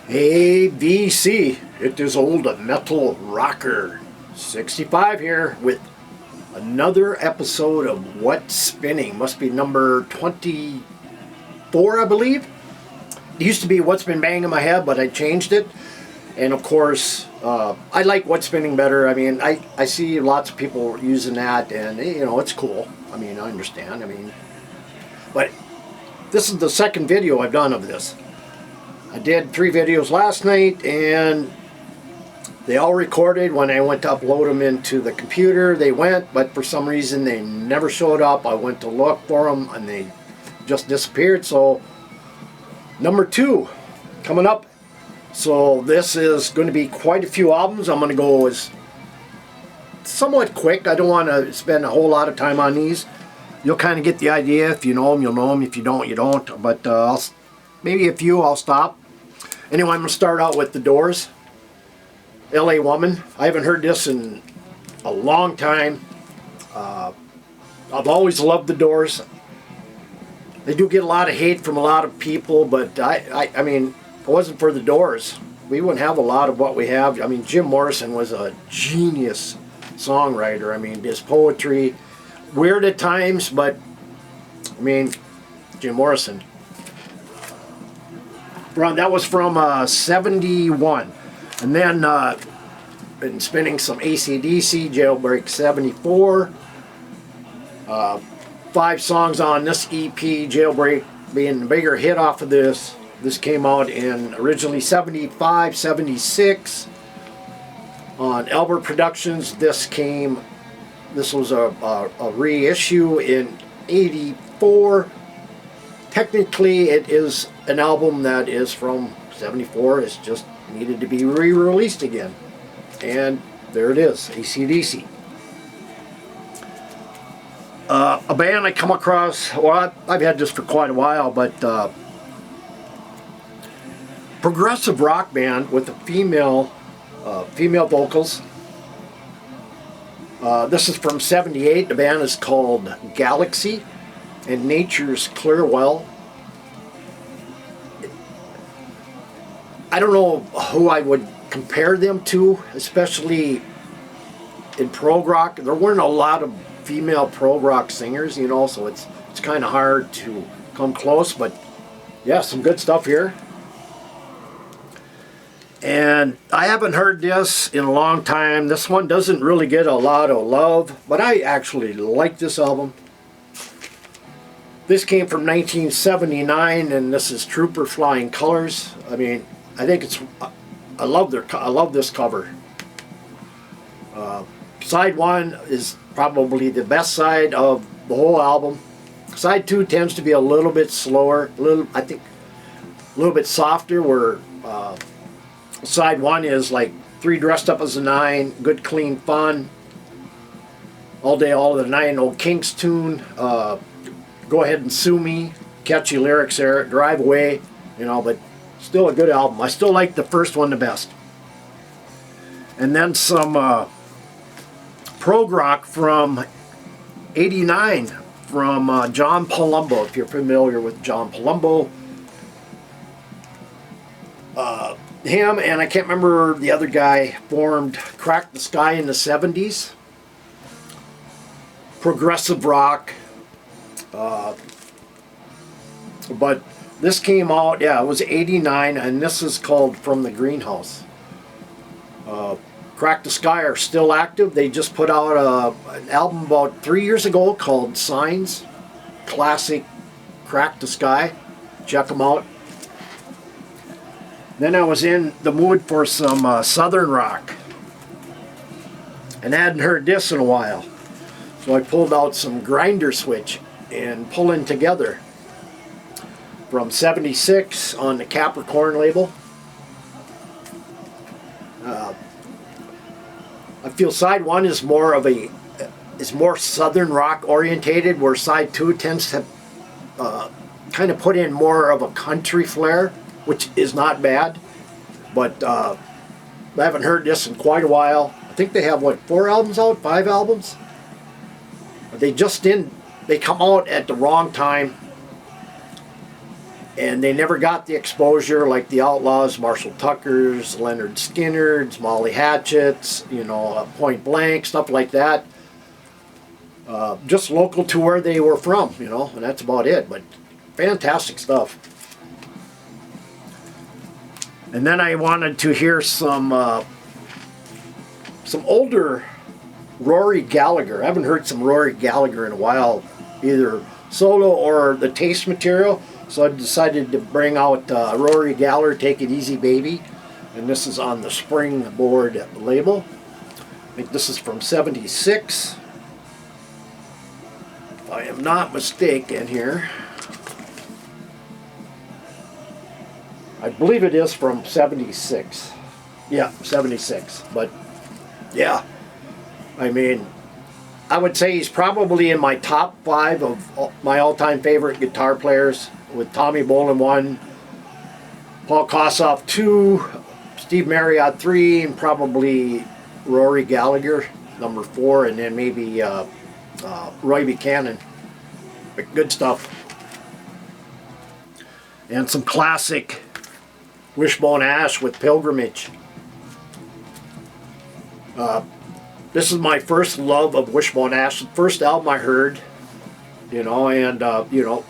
ABC, it is old metal rocker 65 here with another episode of What's Spinning. Must be number 24, I believe. It used to be What's Been Banging My Head, but I changed it. And of course, I like What's Spinning better. I mean, I see lots of people using that, and you know, it's cool. I mean, I understand. I mean, but this is the second video I've done of this. I did 3 videos last night, and they all recorded. When I went to upload them into the computer, they went, but for some reason they never showed up. I went to look for them, and they just disappeared. So number 2 coming up. So this is going to be quite a few albums. I'm going to go as somewhat quick. I don't want to spend a whole lot of time on these. You'll kind of get the idea. If you know them, you'll know them. If you don't, you don't. But maybe a few I'll stop. Anyway, I'm going to start out with The Doors. LA Woman. I haven't heard this in a long time. I've always loved The Doors. They do get a lot of hate from a lot of people, but I mean, if it wasn't for The Doors, we wouldn't have a lot of what we have. I mean, Jim Morrison was a genius songwriter. I mean, his poetry, weird at times, but I mean, Jim Morrison. That was from 71. And then been spinning some AC/DC, Jailbreak 74. 5 songs on this EP, Jailbreak being the bigger hit off of this. This came out in originally 75, 76 on Albert Productions. This was a reissue in 84. Technically, it is an album that is from 74. It's just needed to be re-released again. And there it is, AC/DC. A band I come across, well, I've had this for quite a while, but progressive rock band with a female vocals. This is from 78. The band is called Galaxy and Nature's Clear Well. I don't know who I would compare them to, especially in prog rock. There weren't a lot of female prog rock singers, you know, so it's kind of hard to come close, but yeah, some good stuff here. And I haven't heard this in a long time. This one doesn't really get a lot of love, but I actually like this album. This came from 1979, and this is Trooper Flying Colors. I mean, I think it's, I love this cover. Side 1 is probably the best side of the whole album. Side 2 tends to be a little bit slower, I think a little bit softer, where side 1 is like 3 Dressed Up as a 9, good clean fun, All Day All of the Night, an old Kinks tune, Go Ahead and Sue Me, catchy lyrics there, Drive Away, you know, but still a good album. I still like the first one the best. And then some prog rock from 89 from John Palumbo, if you're familiar with John Palumbo. Him and I can't remember the other guy formed Crack the Sky in the 70s. Progressive rock. But this came out, yeah, it was 89, and this is called From the Greenhouse. Crack the Sky are still active. They just put out an album about 3 years ago called Signs. Classic Crack the Sky. Check them out. Then I was in the mood for some Southern rock. And I hadn't heard this in a while. So I pulled out some Grinder Switch and Pulling Together from 76 on the Capricorn label. I feel side 1 is more Southern rock orientated, where side 2 tends to kind of put in more of a country flair, which is not bad. But I haven't heard this in quite a while. I think they have, what, 4 albums out? 5 albums? They come out at the wrong time. and they never got the exposure like the Outlaws, Marshall Tuckers, Leonard Skinnards, Molly Hatchets, you know, Point Blank, stuff like that. Just local to where they were from, you know, and that's about it. But fantastic stuff. And then I wanted to hear some older Rory Gallagher. I haven't heard some Rory Gallagher in a while, either solo or the Taste material. So I decided to bring out Rory Gallagher, Take It Easy Baby. And this is on the Springboard label. I think this is from '76. If I am not mistaken here. I believe it is from '76. Yeah, '76. But yeah, I mean, I would say he's probably in my top 5 of my all-time favorite guitar players, with Tommy Bolin 1, Paul Kossoff 2, Steve Marriott 3, and probably Rory Gallagher number 4, and then maybe Roy Buchanan. But good stuff. And some classic Wishbone Ash with Pilgrimage. This is my first love of Wishbone Ash, the first album I heard, you know, and, you know,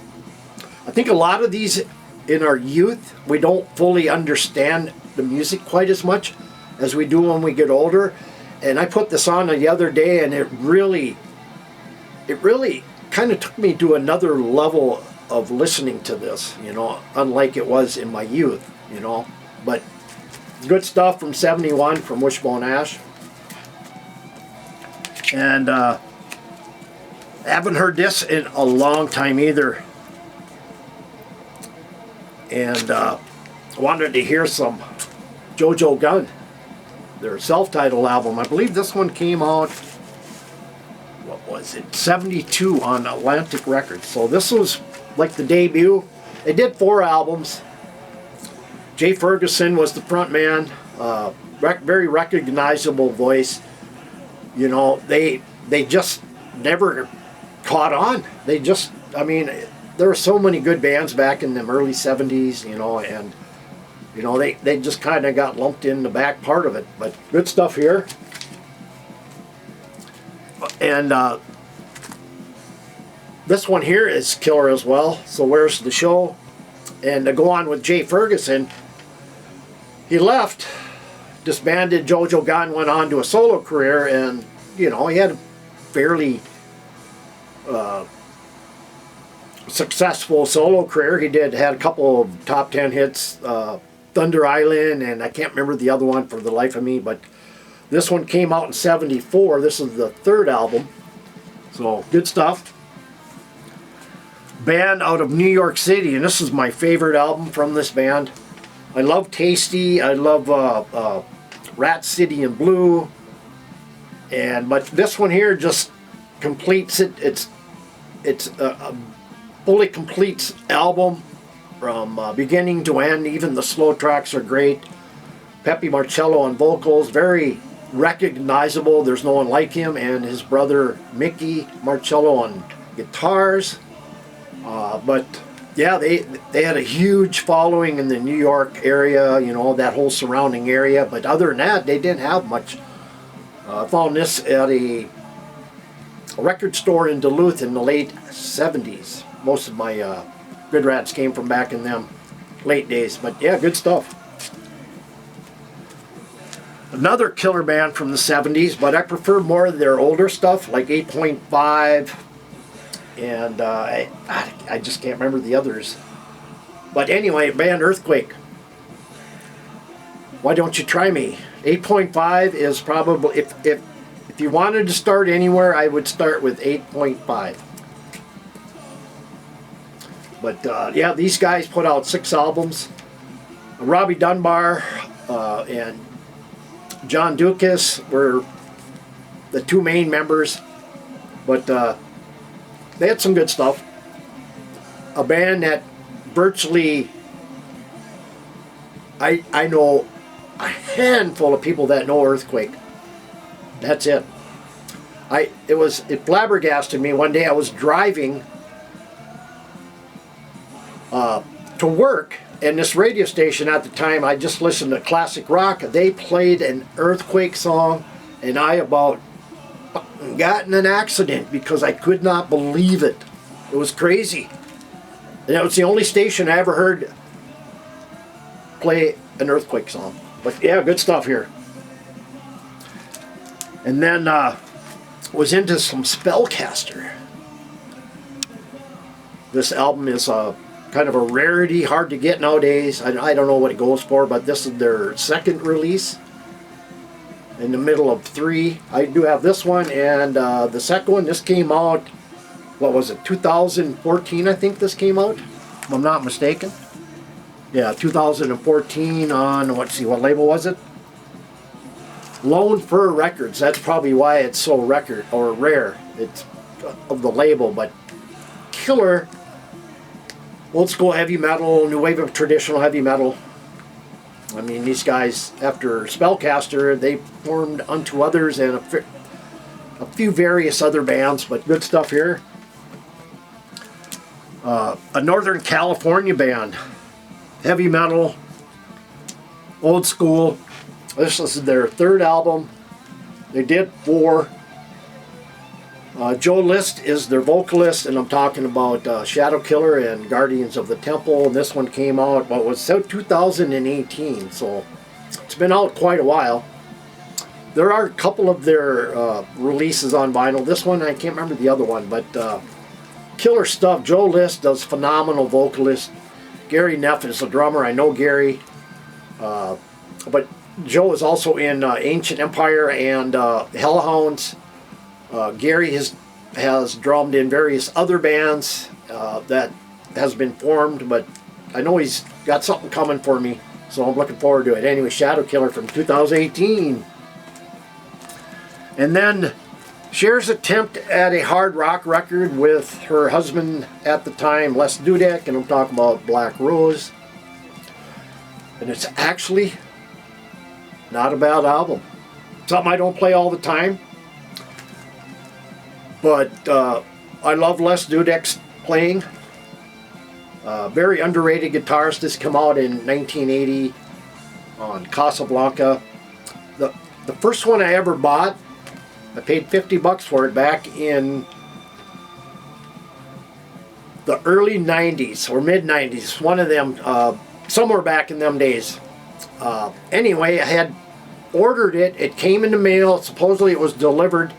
I think a lot of these in our youth, we don't fully understand the music quite as much as we do when we get older. And I put this on the other day, and it really kind of took me to another level of listening to this, you know, unlike it was in my youth, you know. But good stuff from '71 from Wishbone Ash. And I haven't heard this in a long time either. And wanted to hear some JoJo Gunn, their self-titled album. I believe this one came out, what was it, '72 on Atlantic Records. So this was like the debut. They did 4 albums. Jay Ferguson was the front man, very recognizable voice. You know, they just never caught on. They just, I mean, there were so many good bands back in the early '70s, you know, and, you know, they just kind of got lumped in the back part of it. But good stuff here. And this one here is killer as well. So Where's the Show? And to go on with Jay Ferguson, he left, disbanded. JoJo Gunn went on to a solo career, and, you know, he had a fairly successful solo career. He had a couple of top 10 hits, Thunder Island, and I can't remember the other one for the life of me, but this one came out in '74. This is the 3rd album. So good stuff. Band out of New York City, and this is my favorite album from this band. I love Tasty. I love Rat City in Blue. But this one here just completes it. It's a fully complete album from beginning to end. Even the slow tracks are great. Pepe Marcello on vocals, very recognizable. There's no one like him, and his brother Mickey Marcello on guitars. But yeah, they had a huge following in the New York area, you know, that whole surrounding area. But other than that, they didn't have much. I found this at a record store in Duluth in the late '70s. Most of my Good Rats came from back in them late days. But yeah, good stuff. Another killer band from the '70s, but I prefer more of their older stuff, like 8.5, and I just can't remember the others. But anyway, band Earthquake. Why Don't You Try Me? 8.5 is probably, if you wanted to start anywhere, I would start with 8.5. But yeah, these guys put out 6 albums. Robbie Dunbar and John Dukas were the 2 main members, but they had some good stuff. A band that virtually, I know a handful of people that know Earthquake. That's it. It flabbergasted me one day. I was driving to work, and this radio station at the time, I just listened to classic rock. They played an Earthquake song, and I about got in an accident because I could not believe it. It was crazy. And that was the only station I ever heard play an Earthquake song. But yeah, good stuff here. And then was into some Spellcaster. This album is kind of a rarity, hard to get nowadays. I don't know what it goes for, but this is their second release in the middle of 3. I do have this one, and the second one, this came out, what was it, 2014 I think this came out, if I'm not mistaken. Yeah, 2014 on, let's see, what label was it? Lone Fur Records. That's probably why it's so rare. It's of the label, but killer old school heavy metal, new wave of traditional heavy metal. I mean, these guys, after Spellcaster, they formed Unto Others and a few various other bands, but good stuff here. A Northern California band, heavy metal, old school. This is their third album. They did 4. Joe List is their vocalist, and I'm talking about Shadow Killer and Guardians of the Temple. And this one came out, what was it, 2018, so it's been out quite a while. There are a couple of their releases on vinyl. This one, I can't remember the other one, but killer stuff. Joe List does phenomenal vocalist. Gary Neff is the drummer. I know Gary, but Joe is also in Ancient Empire and Hellhounds. Gary has drummed in various other bands that has been formed, but I know he's got something coming for me, so I'm looking forward to it. Anyway, Shadow Killer from 2018. And then Cher's attempt at a hard rock record with her husband at the time, Les Dudek, and I'm talking about Black Rose. And it's actually not a bad album. Something I don't play all the time. But I love Les Dudek's playing. Very underrated guitarist. This came out in 1980 on Casablanca. The first one I ever bought, I paid $50 for it back in the early 90s or mid 90s. One of them, somewhere back in them days. Anyway, I had ordered it. It came in the mail. Supposedly it was delivered.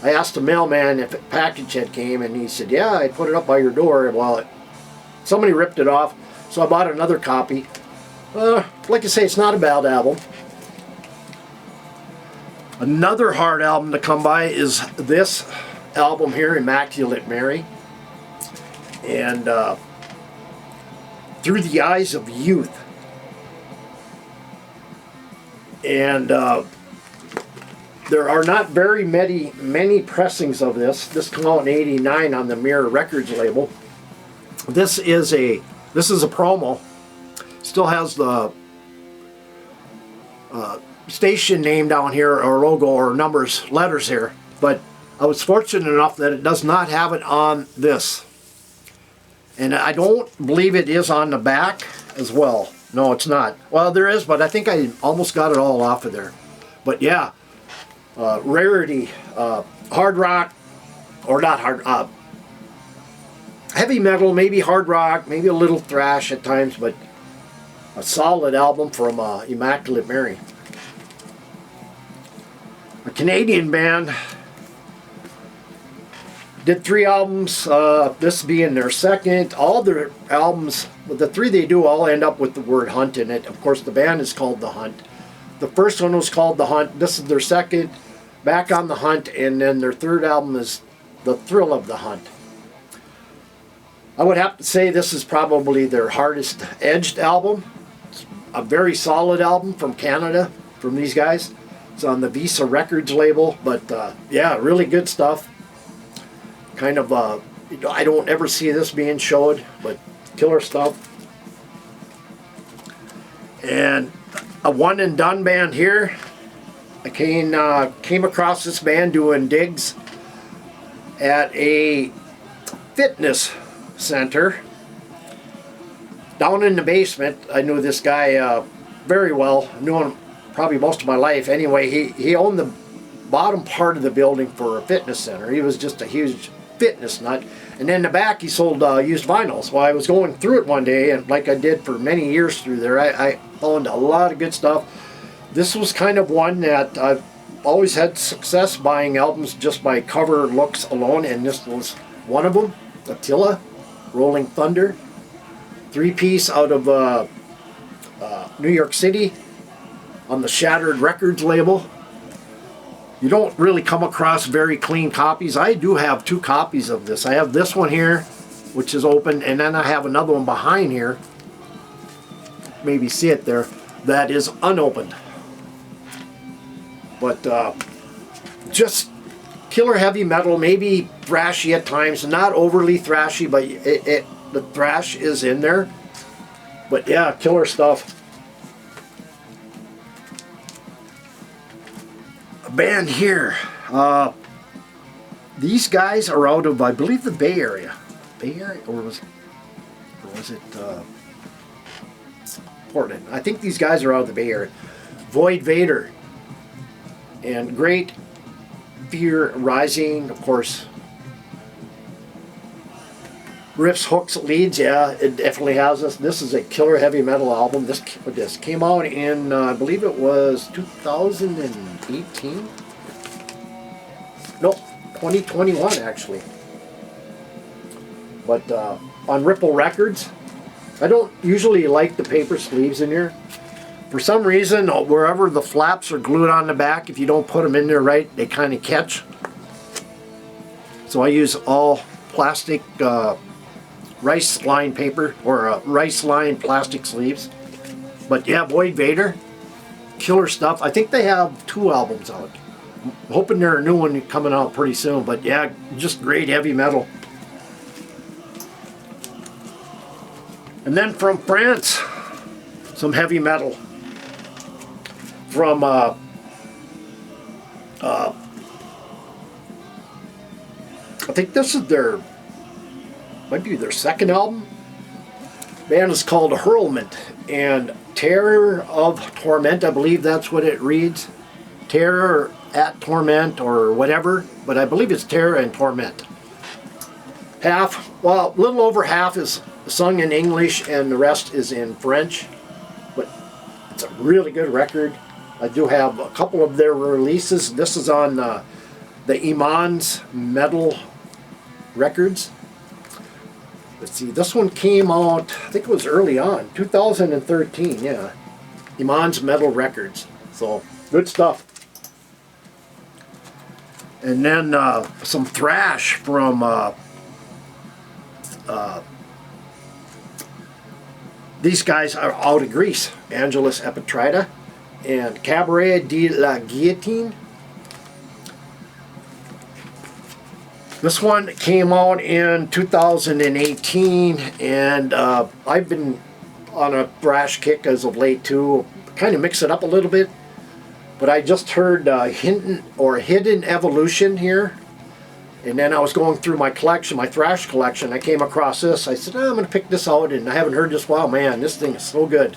I asked the mailman if a package had came, and he said, yeah, I put it up by your door. Well, somebody ripped it off, so I bought another copy. Like I say, it's not a bad album. Another hard album to come by is this album here, Immaculate Mary. And Through the Eyes of Youth. And there are not very many pressings of this. This came out in '89 on the Mirror Records label. This is a promo. Still has the station name down here, or logo, or numbers, letters here. But I was fortunate enough that it does not have it on this. And I don't believe it is on the back as well. No, it's not. Well, there is, but I think I almost got it all off of there. But yeah. Rarity, hard rock, or not hard, heavy metal, maybe hard rock, maybe a little thrash at times, but a solid album from Immaculate Mary. A Canadian band, did 3 albums, this being their second. All their albums, the 3 they do all end up with the word Hunt in it. Of course, the band is called The Hunt. The first one was called The Hunt. This is their second, Back on the Hunt, and then their third album is The Thrill of the Hunt. I would have to say this is probably their hardest edged album. It's a very solid album from Canada, from these guys. It's on the Visa Records label, but yeah, really good stuff. Kind of, I don't ever see this being showed, but killer stuff. And a one and done band here. I came across this band doing digs at a fitness center down in the basement, I knew this guy very well. I knew him probably most of my life. Anyway, he owned the bottom part of the building for a fitness center. He was just a huge fitness nut. And in the back, he sold used vinyls. Well, I was going through it one day, and like I did for many years through there, I found a lot of good stuff. This was kind of one that I've always had success buying albums just by cover looks alone, and this was one of them. Attila, Rolling Thunder, 3-piece out of New York City on the Shattered Records label. You don't really come across very clean copies. I do have 2 copies of this. I have this one here, which is open, and then I have another one behind here, maybe see it there, that is unopened. But just killer heavy metal, maybe thrashy at times, not overly thrashy, but the thrash is in there. But yeah, killer stuff. Band here, these guys are out of, I believe, the Bay Area, or was it Portland? I think these guys are out of the Bay Area. Void Vader and Great Fear Rising, of course. Riffs, hooks, leads, yeah, it definitely has this. This is a killer heavy metal album. This came out in, I believe it was 2018? No, 2021 actually. But on Ripple Records. I don't usually like the paper sleeves in here. For some reason, wherever the flaps are glued on the back, if you don't put them in there right, they kind of catch. So I use all plastic rice line paper, or rice line plastic sleeves. But yeah, Void Vader, killer stuff. I think they have 2 albums out. I'm hoping there's a new one coming out pretty soon. But yeah, just great heavy metal. And then from France, some heavy metal. From I think this is might be their 2nd album. The band is called Hurlment, and Terror of Torment, I believe that's what it reads. Terror at Torment or whatever, but I believe it's Terror and Torment. Half, well, a little over half is sung in English and the rest is in French, but it's a really good record. I do have a couple of their releases. This is on the Imans Metal Records. Let's see, this one came out, I think it was early on, 2013, yeah. Imans Metal Records. So, good stuff. And then some thrash from these guys are out of Greece. Angelus Epitrida and Cabaret de la Guillotine. This one came out in 2018, and I've been on a thrash kick as of late too. Kind of mix it up a little bit, but I just heard Hidden Evolution here, and then I was going through my collection, my thrash collection. I came across this. I said, I'm going to pick this out, and I haven't heard this. Wow, man, this thing is so good.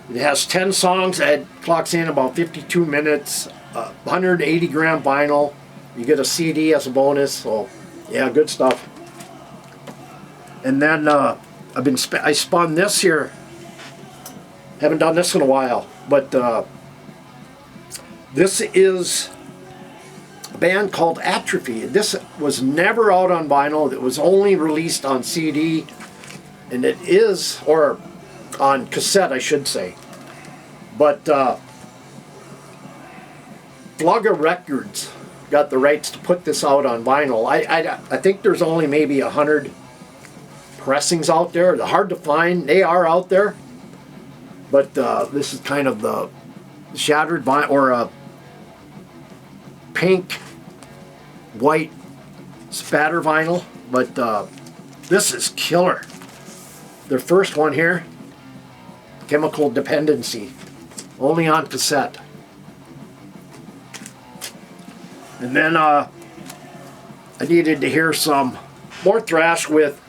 It has 10 songs. It clocks in about 52 minutes, 180 gram vinyl. You get a CD as a bonus, so yeah, good stuff. And then I spun this here. Haven't done this in a while, but this is a band called Atrophy. This was never out on vinyl. It was only released on CD, and it is, or on cassette, I should say. But Flugga Records got the rights to put this out on vinyl. I think there's only maybe 100 pressings out there. They're hard to find. They are out there. But this is kind of the shattered vinyl, or pink, white spatter vinyl. But this is killer. Their first one here, Chemical Dependency, only on cassette. And then I needed to hear some more thrash with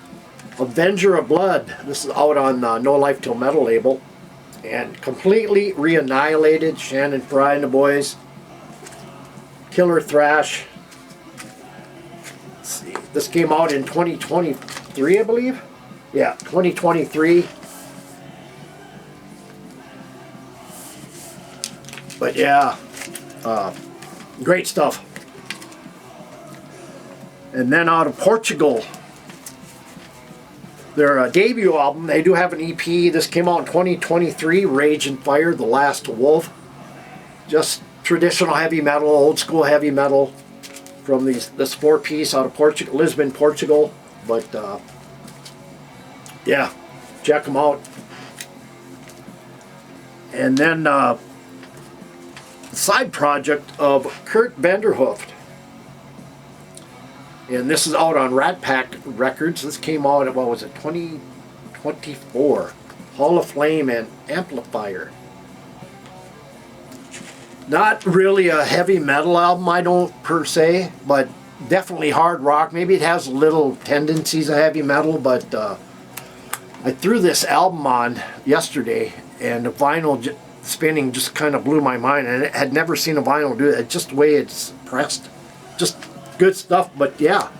Avenger of Blood. This is out on No Life Till Metal label. And completely re-annihilated. Shannon Fry and the boys. Killer Thrash. Let's see. This came out in 2023, I believe. Yeah, 2023. But yeah, great stuff. And then out of Portugal, their debut album, they do have an EP. This came out in 2023, Rage and Fire, The Last Wolf. Just traditional heavy metal, old school heavy metal from this 4-piece out of Portugal, Lisbon, Portugal. But yeah, check them out. And then the side project of Kurt Vanderhooft. And this is out on Rat Pack Records. This came out at, what was it, 2024. Hall of Flame and Amplifier. Not really a heavy metal album, I don't per se, but definitely hard rock. Maybe it has little tendencies of heavy metal, but I threw this album on yesterday, and the vinyl spinning just kind of blew my mind. And I had never seen a vinyl do it. Just the way it's pressed. Just good stuff, but yeah.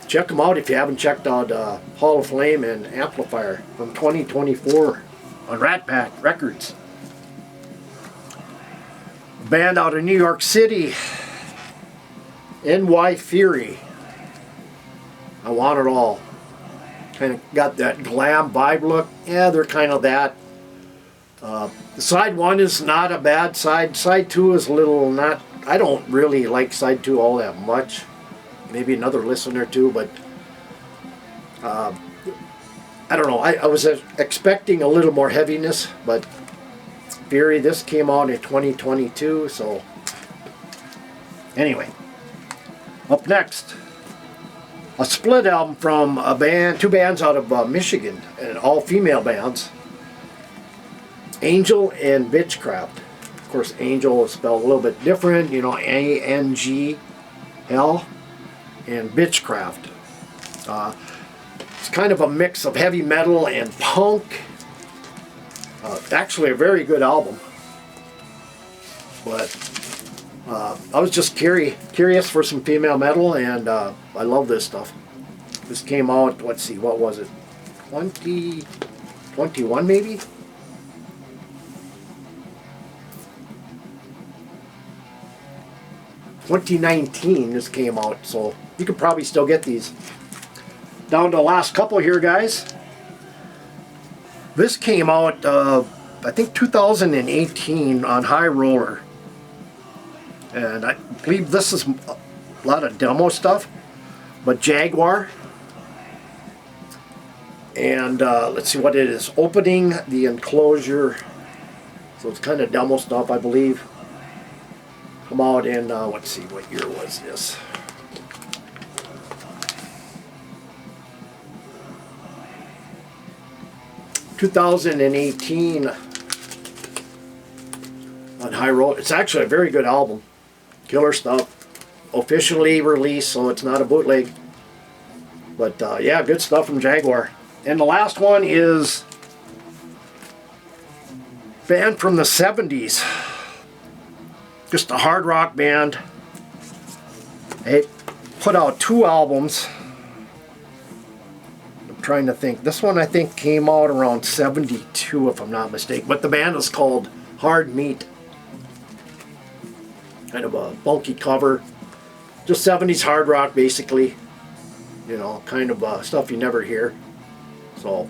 Check them out if you haven't checked out Hall of Flame and Amplifier from 2024 on Rat Pack Records. A band out of New York City, NY Fury. I Want It All. Kind of got that glam vibe look. Yeah, they're kind of that. The side 1 is not a bad side. Side 2 is a little not... I don't really like side 2 all that much. Maybe another listen or two, but... I don't know. I was expecting a little more heaviness, but... Fury, this came out in 2022, so... Anyway. Up next... A split album from a band, 2 bands out of Michigan, and all female bands. Angel and Bitchcraft. Of course, Angel is spelled a little bit different, you know, A-N-G-L, and Bitchcraft. It's kind of a mix of heavy metal and punk. Actually, a very good album. But I was just curious for some female metal, and I love this stuff. This came out, let's see, what was it? 2021 maybe? '19 this came out, so you could probably still get these. Down to the last couple here, guys. This came out, I think 2018 on High Roller. And I believe this is a lot of demo stuff, but Jaguar. And let's see what it is. Opening the Enclosure. So it's kind of demo stuff, I believe. Come out in, let's see, what year was this? '18 on High Road. It's actually a very good album. Killer stuff. Officially released, so it's not a bootleg. But yeah, good stuff from Jaguar. And the last one is band from the 70s. Just a hard rock band. They put out 2 albums. I'm trying to think. This one I think came out around 72 if I'm not mistaken. But the band is called Hard Meat. Kind of a bulky cover. Just 70s hard rock basically. You know, kind of stuff you never hear. So,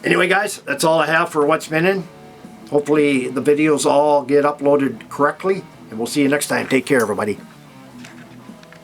anyway guys, that's all I have for What's Spinning. Hopefully the videos all get uploaded correctly. And we'll see you next time. Take care, everybody.